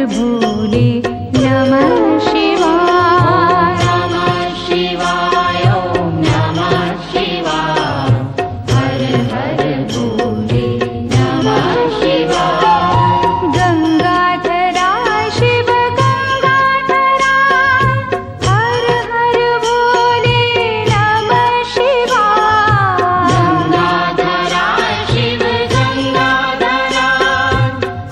भोले नमः शिवाय। नमः शिवाय ॐ नमः शिवाय। हर हर भोले नमः शिवाय। गंगाधरा शिव गंगाधरा हर हर भोले नमः शिवाय। गंगाधरा शिव गंगाधरा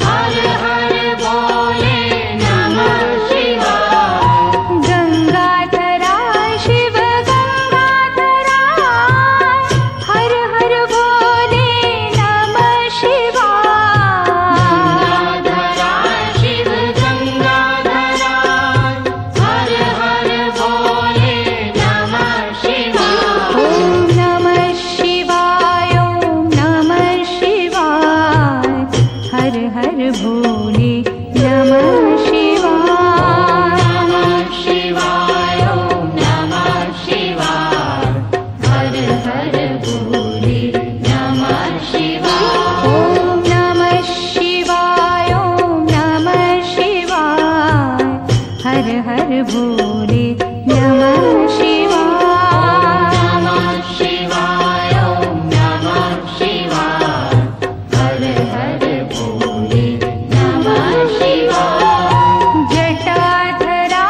हर हर भोले नमः शिवाय। गंगाधरा शिव गंगाधरा हर हर भोले नमः शिवाय। गंगाधरा शिव गंगाधरा हर हर भोले नमः शिवाय। ओम नमः शिवाय ओम नमः शिवाय। हर हर भोले नमः शिवाय। नमः शिवाय ओम नमः शिवाय। हर हर भोले नमः शिवाय। ओम नमः शिवाय ओम नमः शिवाय। हर हर भोले नमः शिवाय। नमः शिवाय ओम नमः शिवाय। हर हर भोले नमः शिवाय। जटाधरा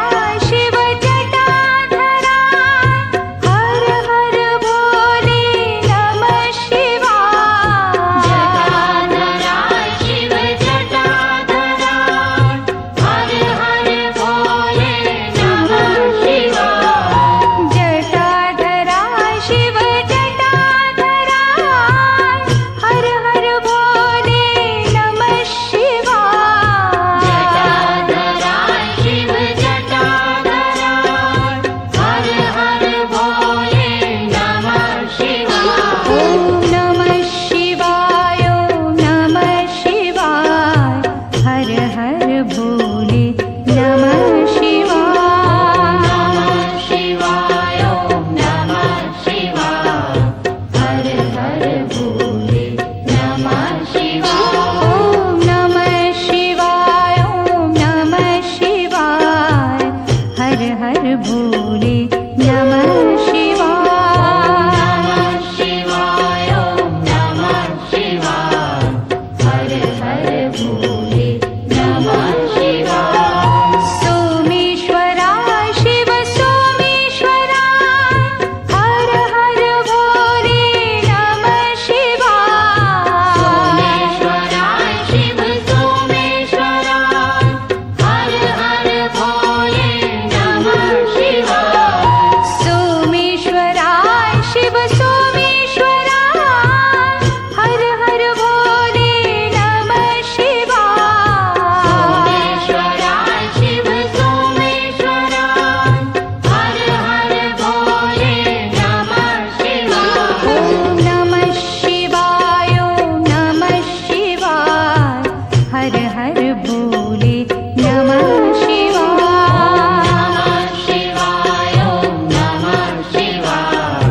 शिव जटाधरा हर हर भोले नमः शिवाय। जटाधरा शिव जटाधरा हर हर भोले नमः शिवाय। जटाधरा शिव जटाधरा हर हर भोले नमः शिवाय। जटाधरा शिव जटाधरा हर हर भोले नमः शिवाय। ओम नमः शिवाय ओम नमः शिवाय। हर हर भोले नमः शिवाय। नमः शिवाय ओम नमः शिवाय। हर हर भोले नमः शिवाय। ओम नमः शिवाय ओम नमः शिवाय। हर हर भोले नमः शिवाय। नमः शिवाय ओम नमः शिवाय। हर हर भोले नमः शिवाय। सोमेश्वरा शिव सोमेश्वरा हर हर भोले नमः शिवाय। सोमेश्वरा शिव सोमेश्वरा हर हर भोले नमः शिवाय। सोमेश्वरा शिव सोमेश्वरा हर हर भोले नमः शिवाय। सोमेश्वरा शिव सोमेश्वरा हर हर भोले नमः शिवाय। ओम नमः शिवाय ओम नमः शिवाय। हर हर भोले नमः शिवाय। नमः शिवाय ओम नमः शिवाय।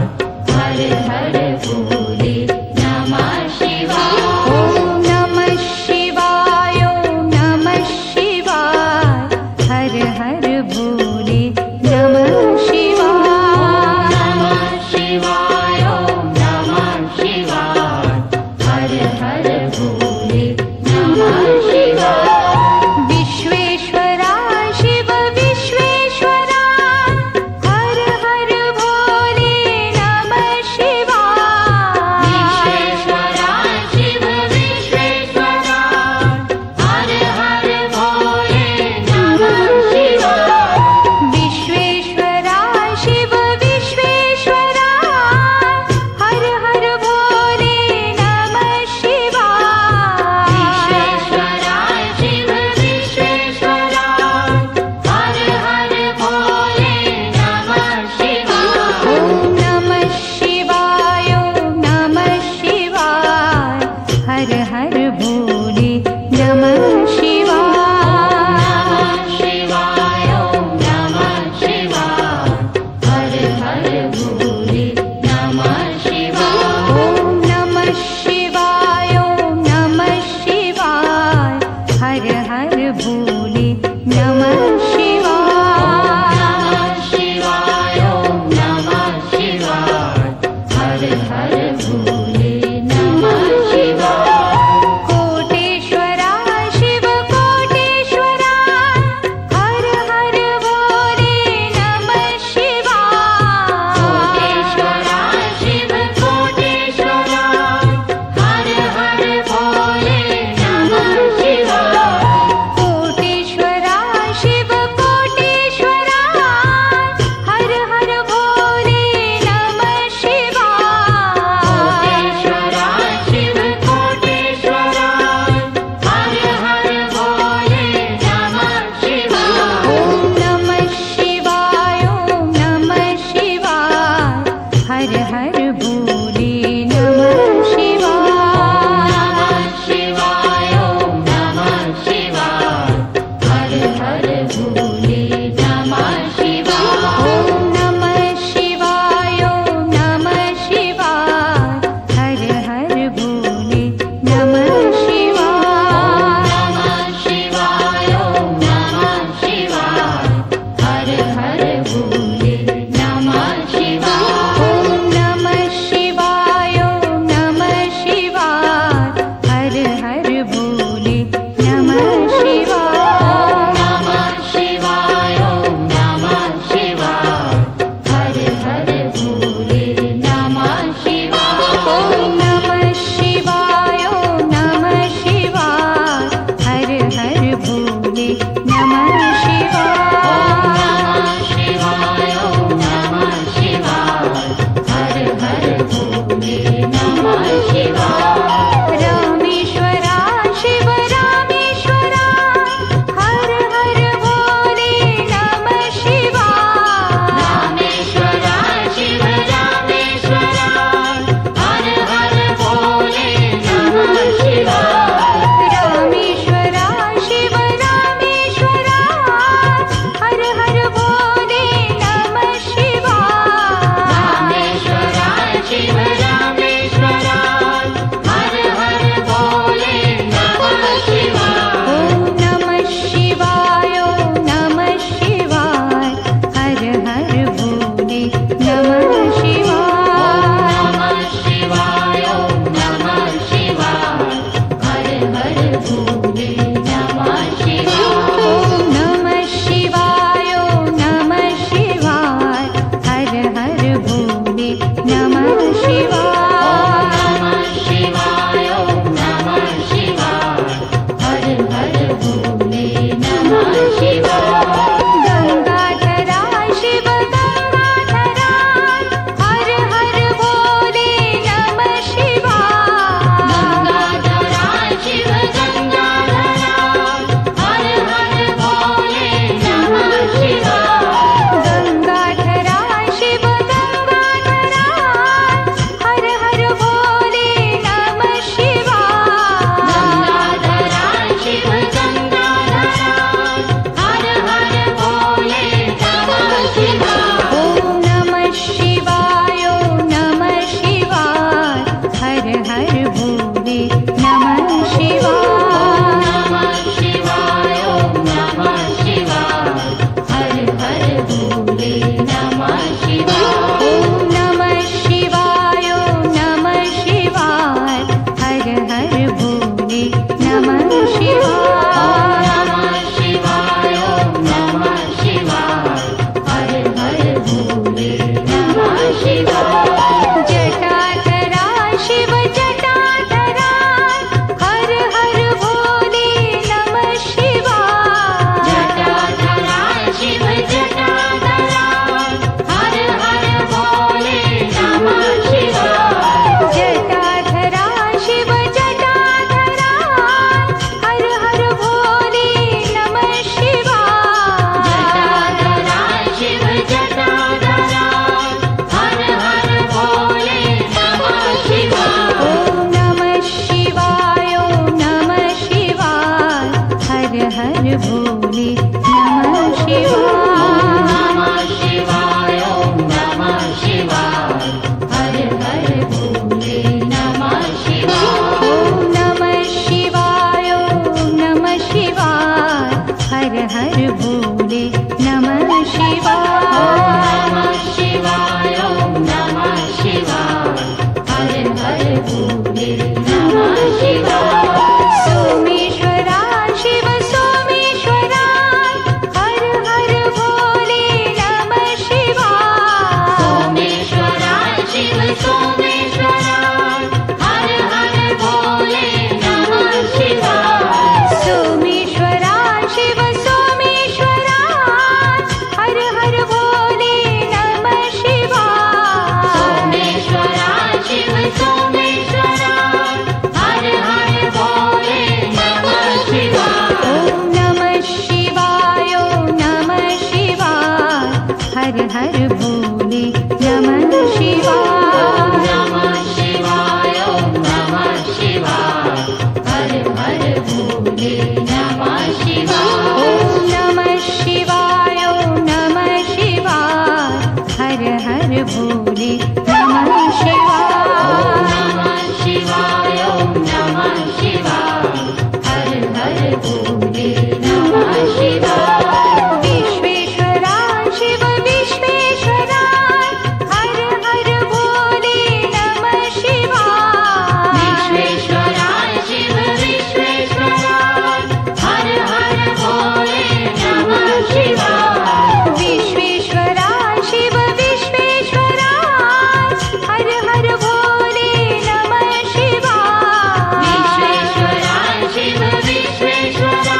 हर हर भोले नमः शिवाय। ओम नमः शिवाय ओम नमः शिवाय। हर हर भोले नमः शिवाय। नमः शिवाय ओम नमः शिवाय। हर हर भोले नमः शिवाय। विश्वेश्वरा शिव विश्वेश्वरा हर हर भोले नमः शिवाय। विश्वेश्वरा शिव विश्वेश्वरा हर हर भोले नमः शिवाय। विश्वेश्वरा शिव विश्वेश्वरा हर हर भोले नमः शिवाय। विश्वेश्वरा भोले नमः शिवाय गंगाधरा शिव गंगाधरा हर हर भोले नमः शिवाय गंगाधरा शिव गंगाधरा हर हर भोले नमः शिवाय गंगाधरा शिव गंगाधरा हर हर भोले नमः शिवाय गंगाधरा शिव गंगाधरा हर हर भोले नमः शिवाय ओम नमः शिवाय ओम नमः शिवाय हर हर भोले नमः शिवाय नमः शिवाय ओम नमः शिवाय हर हर भोले नमः शिवाय ओम नमः शिवाय ओम नमः शिवाय हर हर भोले नमः शिवाय नमः शिवाय ओम नमः शिवाय हर हर भोले नमः शिवाय जटाधरा शिव जटाधरा हर हर भोले नमः शिवाय जटाधरा शिव जटाधरा हर हर भोले नमः शिवाय जटाधरा शिव जटाधरा हर हर भोले नमः शिवाय जटाधरा शिव जटाधरा हर हर भोले नमः शिवाय ओम नमः शिवाय ओम नमः शिवाय हर हर भोले नमः शिवाय नमः शिवाय ओम नमः शिवाय हर हर भोले नमः शिवाय ओम नमः शिवाय ओम नमः शिवाय हर हर भोले नमः शिवाय नमः शिवाय ओम नमः शिवाय हर हर भोले नमः शिवाय सोमेश्वरा शिव सोमेश्वरा हर हर भोले नमः शिवाय सोमेश्वरा शिव सोमेश्वरा हर हर भोले नमः शिवाय सोमेश्वरा शिव सोमेश्वरा हर हर भोले नमः शिवाय सोमेश्वरा शिव सोमेश्वरा हर हर भोले नमः शिवाय ओम नमः शिवाय ओम नमः शिवाय हर हर भोले नमः शिवाय नमः शिवाय ओम नमः शिवाय हर हर भोले नमः शिवाय ओम नमः शिवाय ओम नमः शिवाय हर हर भोले नमः शिवाय नमः शिवाय ओम नमः शिवाय हर हर भोले नमः शिवाय विश्वेश्वरा शिव विश्वेश्वरा हर हर भोले नमः शिवाय विश्वेश्वरा शिव विश्वेश्वरा हर हर भोले नमः शिवाय विश्वेश्वरा शिव विश्वेश्वरा हर हर भोले नमः शिवाय विश्वेश्वरा शिव विश्वेश्वरा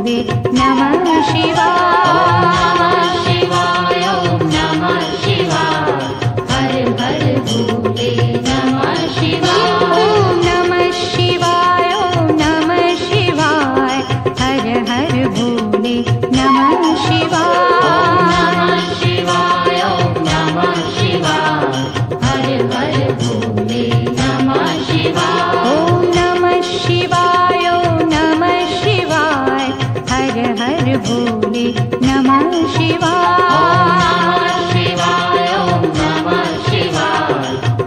भोले नमः शिवाय शिवाय ओम नमः शिवाय हर हर भोले नमः शिवाय ओम नमः शिवाय ओम नमः शिवाय हर हर भोले नमः शिवाय शिवाय ओम नमः शिवाय हर हर भोले नमः शिवाय ओम नमः शिवाय ओम नमः शिवाय हर हर भोले नमः शिवाय शिवाय ओम नमः शिवाय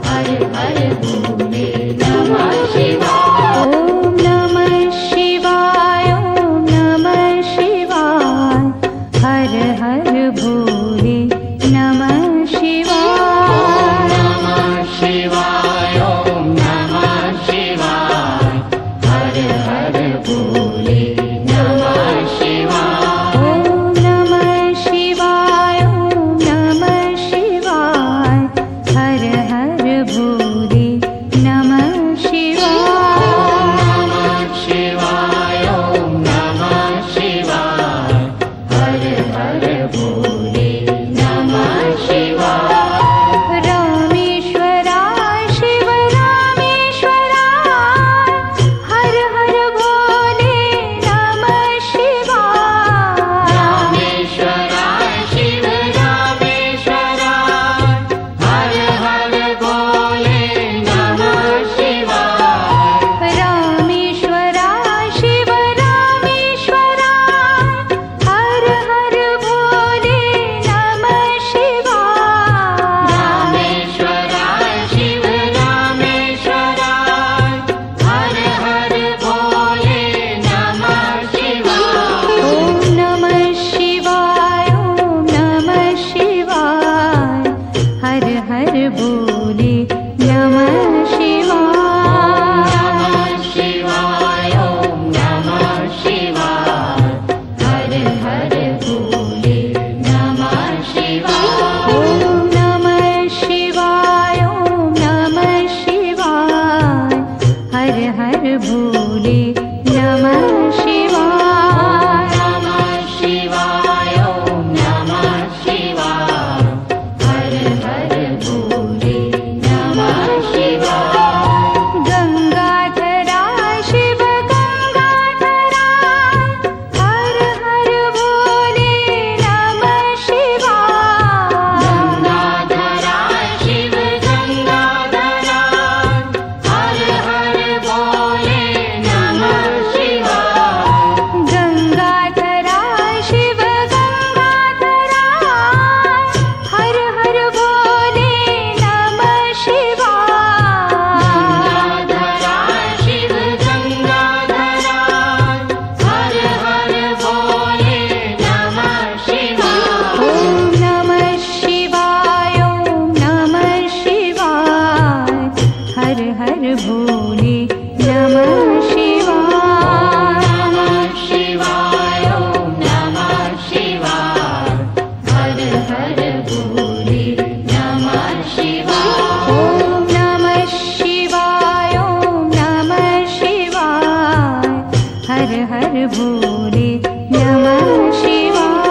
हर हर भोले नमः शिवाय ओम नमः शिवाय ओम नमः शिवाय हर हर भोले नमः शिवाय नमः शिवाय ओम नमः शिवाय हर हर भोले नमः शिवाय ओम नमः शिवाय ओम नमः शिवाय हर हर भोले नमः शिवाय शिवाय ओम नमः शिवाय हर हर भोले नमः शिवाय रामेश्वराय शिव रामेश्वराय हर हर भोले नमः शिवाय रामेश्वराय शिव रामेश्वराय हर हर भोले नमः शिवाय रामेश्वराय शिव रामेश्वराय हर हर भोले नमः शिवाय रामेश्वराय शिव रामेश्वराय हर हर भोले नमः शिवाय ओम नमः शिवाय ओम नमः शिवाय हर हर भोले नमः शिवाय शिवाय ओम नमः शिवाय हर हर भोले नमः शिवाय ओम नमः शिवाय ओम नमः शिवाय हर हर भोले नमः शिवाय नमः शिवाय ओम नमः शिवाय हर हर भोले नमः शिवाय गंगाधराय शिव गंगाधराय हर हर भोले नमः शिवाय गंगाधराय शिव गंगाधराय हर हर भोले नमः शिवाय गंगाधराय शिव गंगाधराय हर हर भोले नमः शिवाय गंगाधराय शिव गंगाधराय हर हर भोले नमः शिवाय ओम नमः शिवाय ओम नमः शिवाय हर हर भोले नमः शिवाय नमः शिवाय ओम नमः शिवाय हर हर भोले नमः शिवाय ओम नमः शिवाय ओम नमः शिवाय हर हर भोले नमः शिवाय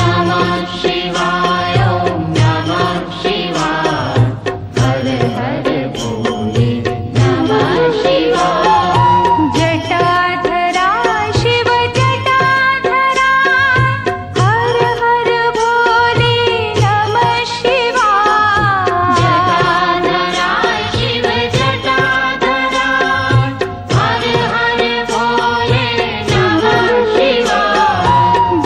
नमः शिवाय ओम नमः शिवाय हर हर भोले नमः शिवाय जटाधराय शिव जटाधराय हर हर भोले नमः शिवाय जटाधराय शिव जटाधराय हर हर भोले नमः शिवाय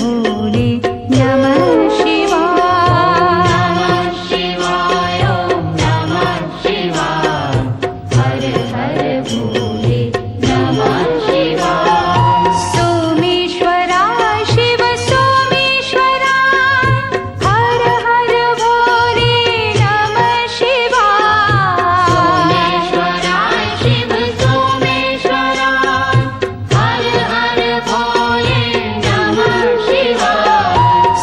भोले नमः शिवाय शिवाय ॐ नमः शिवाय हर हर भोले नमः शिवाय सोमेश्वरा शिव सोमेश्वरा हर हर भोले नमः शिवाय सोमेश्वराय शिव सोमेश्वराय हर हर भोले नमः शिवाय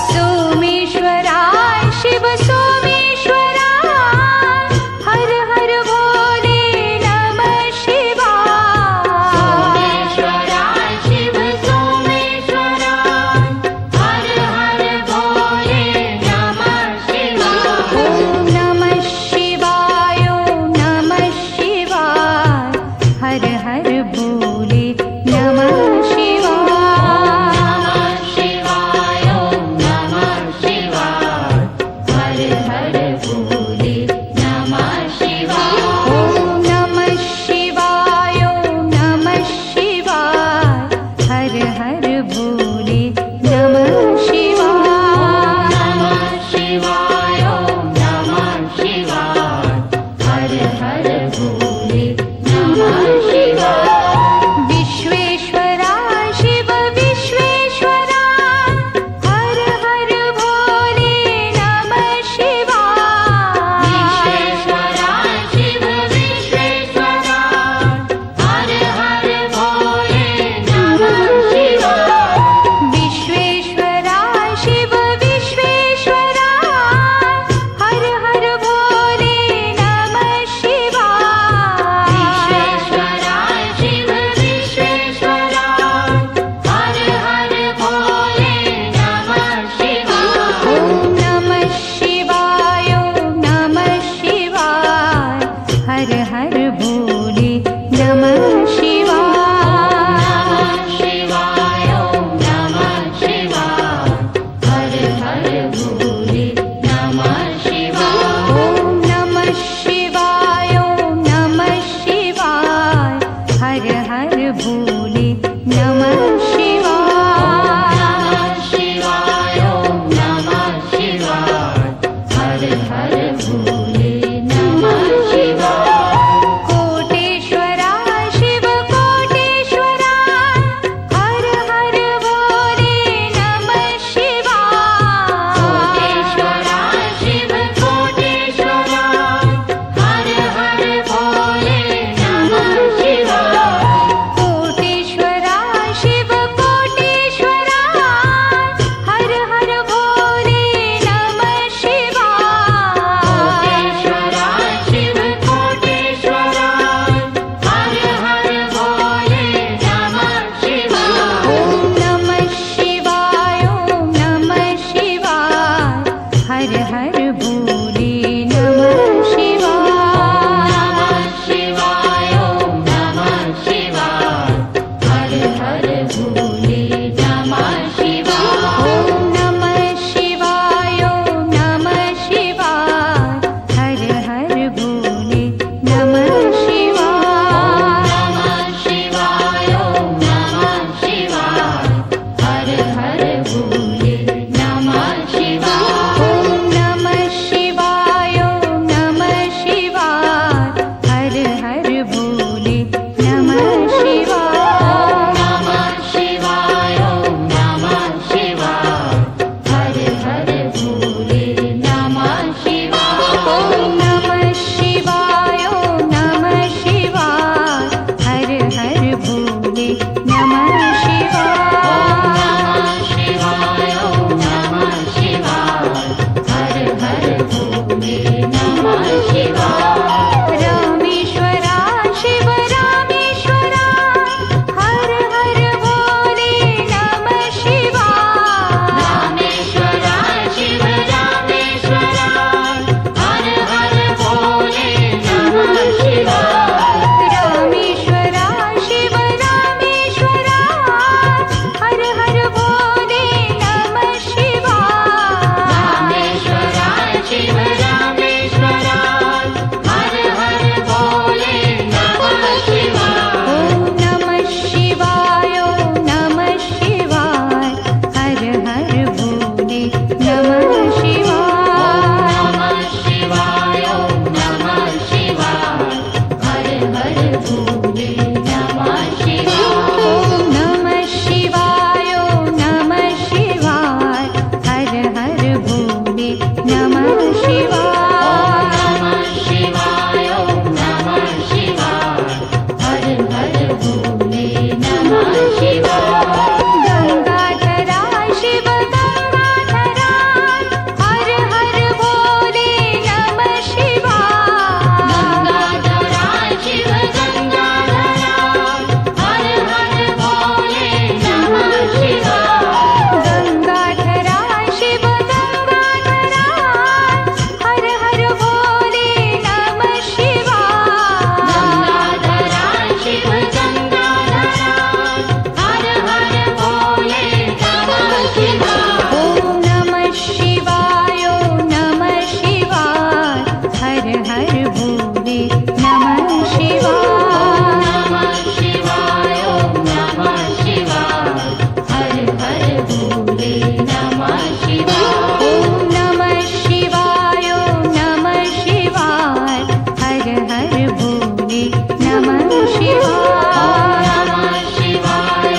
नमः शिवाय ॐ नमः शिवाय ॐ नमः शिवाय हर हर भोले नमः शिवाय नमः शिवाय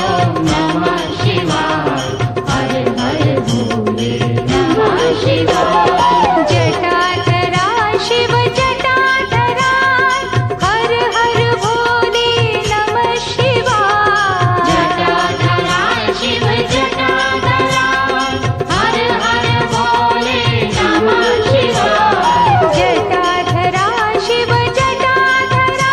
नमः शिवाय हर हर भोले नमः शिवाय जटाधरा शिव जटाधरा हर हर भोले नमः शिवाय जटाधरा शिव जटाधरा हर हर भोले नमः शिवाय जटाधरा शिव जटाधरा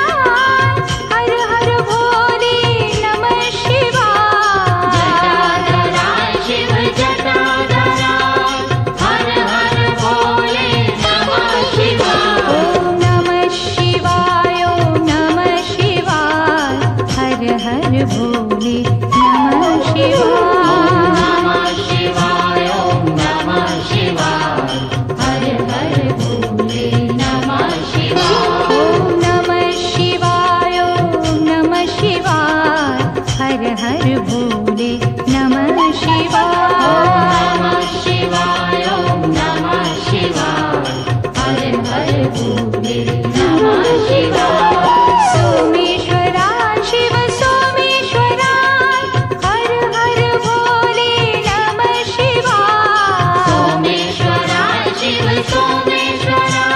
हर हर भोले नमः शिवाय जटाधरा शिव जटाधरा हर हर भोले नमः शिवाय ॐ नमः शिवाय ॐ नमः शिवाय हर हर भोले नमः शिवाय नमः शिवाय नमः शिवाय हर हर भोले नमः शिवाय ॐ नमः शिवाय ॐ नमः शिवाय हर हर भोले नमः शिवाय नमः शिवाय नमः शिवाय हर हर भोले नमः शिवाय सोमेश्वरा शिव सोमेश्वरा हर हर भोले नमः शिवाय सोमेश्वरा शिव सोमेश्वरा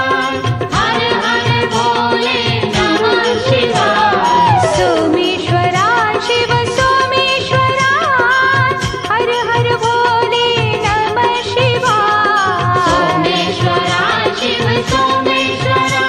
हर हर भोले नमः शिवाय सोमेश्वरा शिव सोमेश्वरा हर हर भोले नमः शिवाय सोमेश्वरा शिव सोमेश्वरा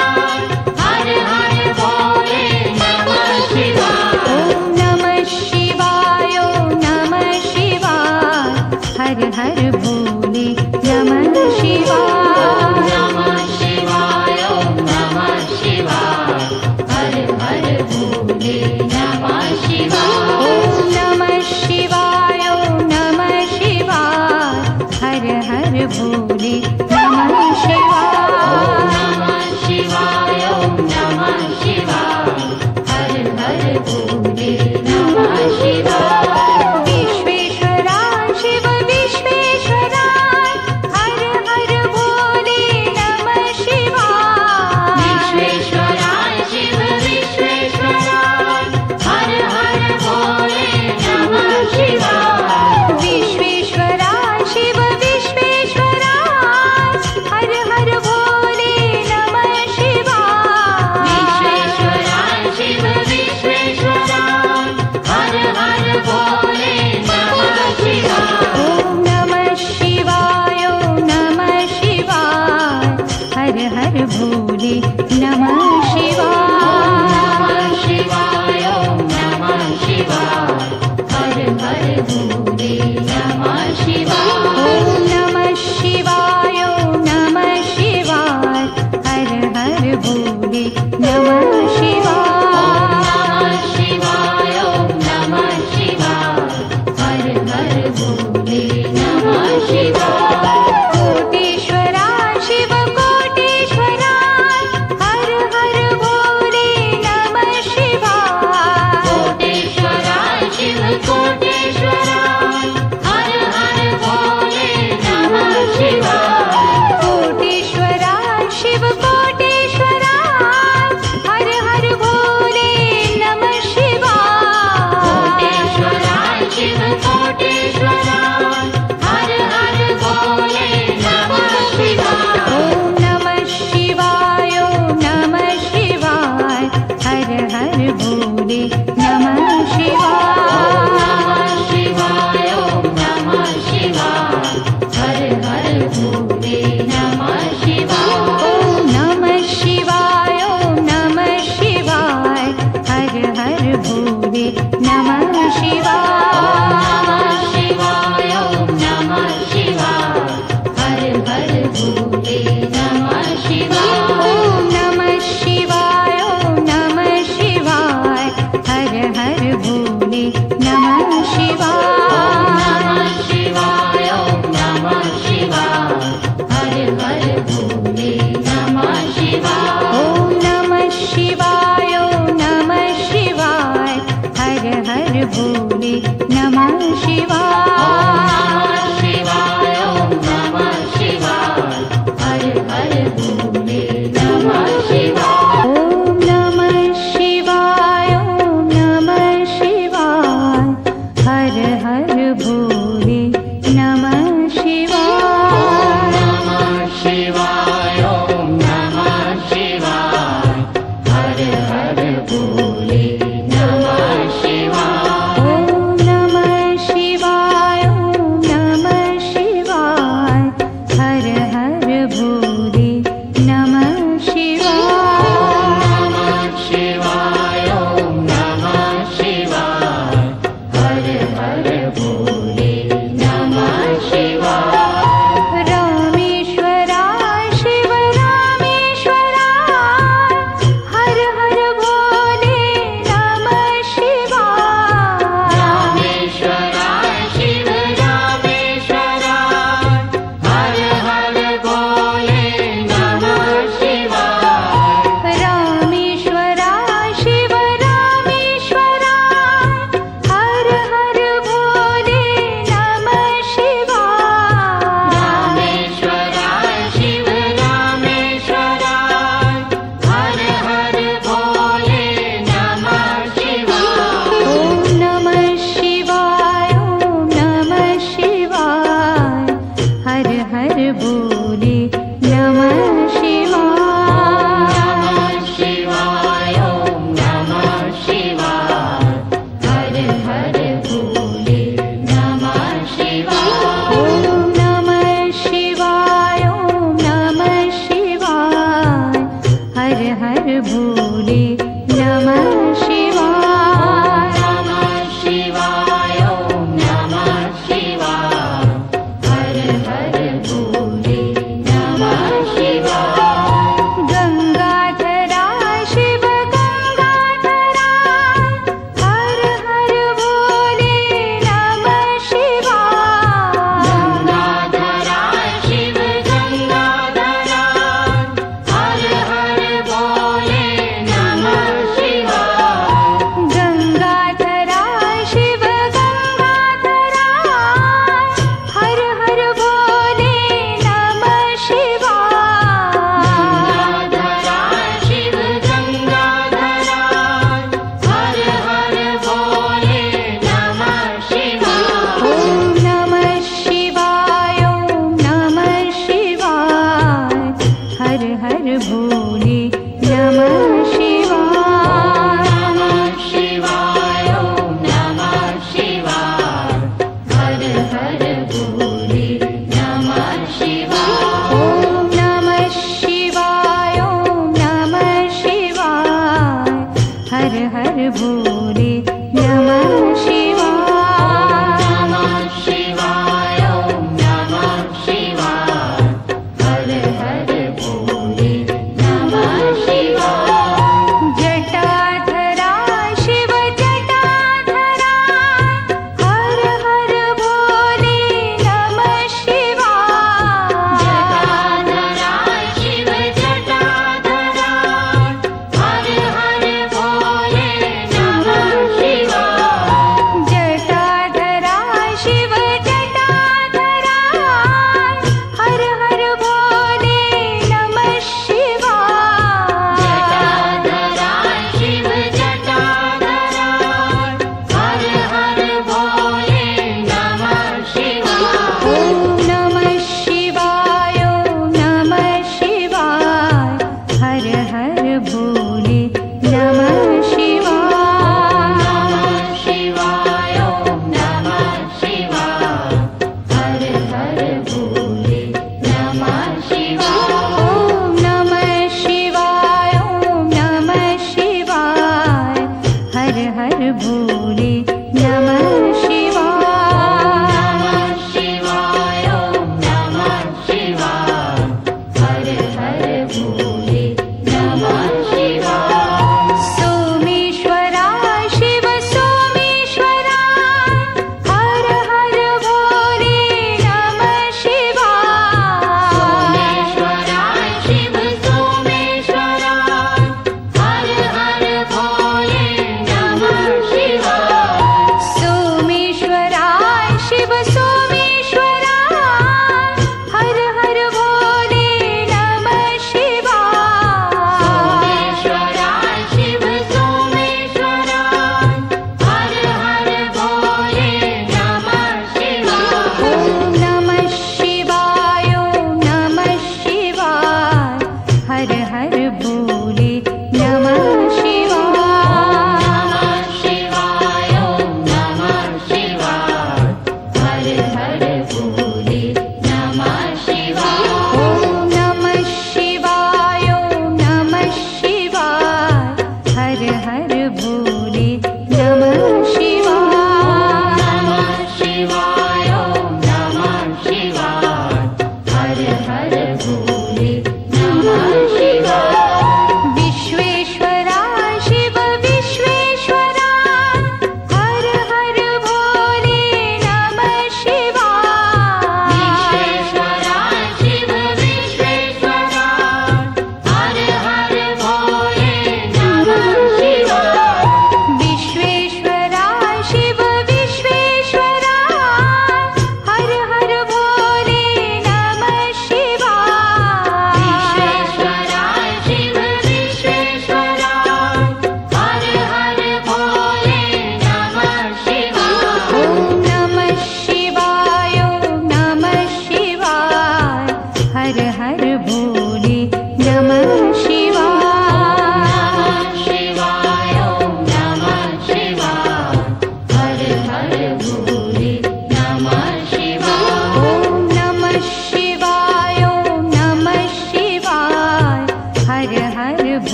हर हर भोले नमः शिवाय ॐ नमः शिवाय ॐ नमः शिवाय हर हर भोले नमः शिवाय नमः शिवाय नमः शिवाय हर हर भोले नमः शिवाय ॐ नमः शिवाय ॐ नमः शिवाय हर हर भोले नमः शिवाय नमः शिवाय नमः शिवाय हर हर भोले नमः शिवाय विश्वेश्वरा शिव विश्वेश्वरा हर हर भोले नमः शिवाय विश्वेश्वरा शिव विश्वेश्वरा हर हर भोले नमः शिवाय विश्वेश्वरा शिव विश्वेश्वरा हर हर भोले नमः शिवाय विश्वेश्वरा शिव विश्वेश्वरा हर हर भोले नमः शिवाय ॐ नमः शिवाय ॐ नमः शिवाय हर हर भोले नमः शिवाय नमः शिवाय नमः शिवाय हर हर भोले नमः शिवाय ॐ नमः शिवाय ॐ नमः शिवाय हर हर भोले नमः शिवाय नमः शिवाय नमः शिवाय हर हर भोले नमः शिवाय कोटेश्वरा शिव कोटेश्वरा हर हर भोले नमः शिवाय कोटेश्वरा शिव कोटेश्वरा हर हर भोले नमः शिवाय कोटेश्वरा शिव कोटेश्वरा हर हर भोले नमः शिवाय कोटेश्वरा शिव कोटेश्वरा हर हर भोले नमः शिवाय ॐ नमः शिवाय ॐ नमः शिवाय हर हर भोले नमः शिवाय नमः शिवाय नमः शिवाय हर हर भोले नमः शिवाय ॐ नमः शिवाय ॐ नमः शिवाय हर हर भोले नमः शिवाय नमः शिवाय नमः शिवाय हर हर भोले नमः शिवाय ॐ नमः शिवाय ॐ नमः शिवाय हर हर भोले नमः शिवाय नमः शिवाय नमः शिवाय हर हर भोले नमः शिवाय ॐ नमः शिवाय ॐ नमः शिवाय हर हर भोले नमः शिवाय नमः शिवाय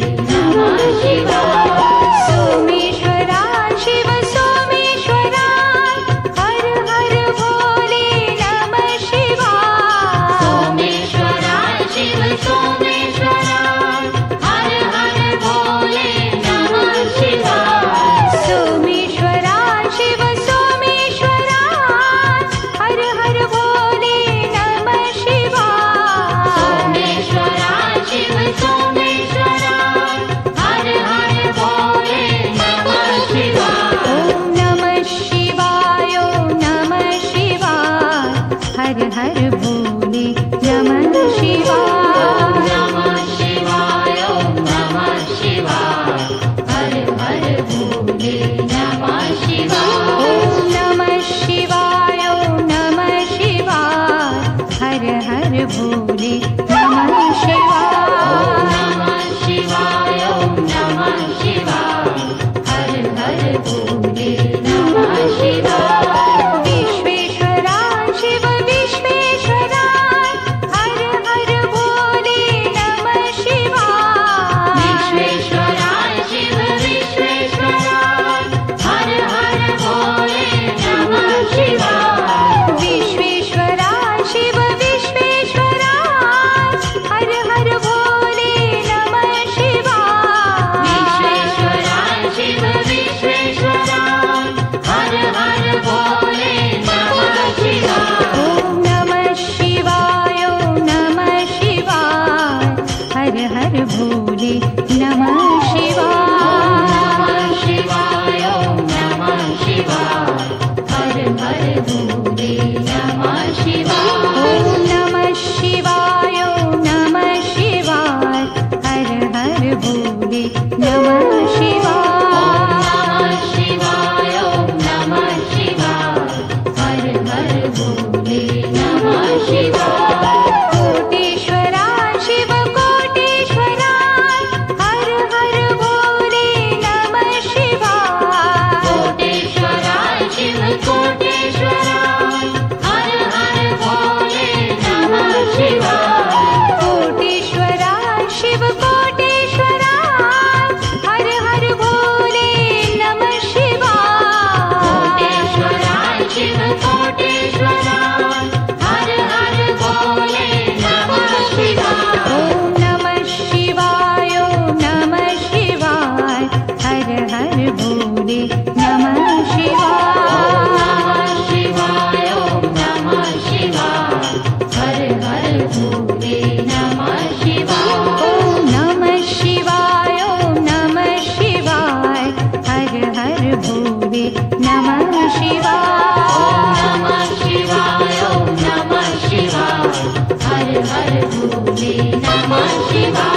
नमः शिवाय सोमेश्वरा शिव सोमेश्वरा हर हर भोले नमः शिवाय सोमेश्वरा शिव सोमेश्वरा हर हर भोले नमः शिवाय सोमेश्वरा शिव सोमेश्वरा हर हर भोले नमः शिवाय सोमेश्वरा शिव सोमेश्वरा हर हर भोले नमः शिवाय ॐ नमः शिवाय ॐ नमः शिवाय हर हर भोले नमः शिवाय नमः शिवाय ॐ नमः शिवाय हर हर भोले नमः शिवाय ॐ नमः शिवाय ॐ नमः शिवाय हर हर भोले नमः शिवाय नमः शिवाय ॐ नमः शिवाय हर हर भोले नमः शिवाय विश्वेश्वरा शिव विश्वेश्वरा हर हर भोले नमः शिवाय विश्वेश्वरा शिव विश्वेश्वरा हर हर भोले नमः शिवाय विश्वेश्वरा शिव विश्वेश्वरा हर हर भोले नमः शिवाय विश्वेश्वरा शिव विश्वेश्वरा हर हर भोले नमः शिवाय ॐ नमः शिवाय ॐ नमः शिवाय हर हर भोले नमः शिवाय नमः शिवाय ॐ नमः शिवाय हर हर भोले नमः शिवाय ॐ नमः शिवाय ॐ नमः शिवाय हर हर भोले नमः शिवाय नमः शिवाय ॐ नमः शिवाय हर हर भोले नमः शिवाय कोटेश्वरा शिव कोटेश्वरा हर हर भोले नमः शिवाय कोटेश्वरा शिव कोटेश्वरा हर हर भोले नमः शिवाय कोटेश्वरा शिव कोटेश्वरा हर हर भोले नमः शिवाय कोटेश्वरा शिव कोटेश्वरा हर हर भोले नमः शिवाय ॐ नमः शिवाय ॐ नमः शिवाय हर हर भोले नमः शिवाय नमः शिवाय ॐ नमः शिवाय हर हर भोले नमः शिवाय ॐ नमः शिवाय ॐ नमः शिवाय हर हर भोले नमः शिवाय नमः शिवाय ॐ नमः शिवाय हर हर भोले नमः शिवाय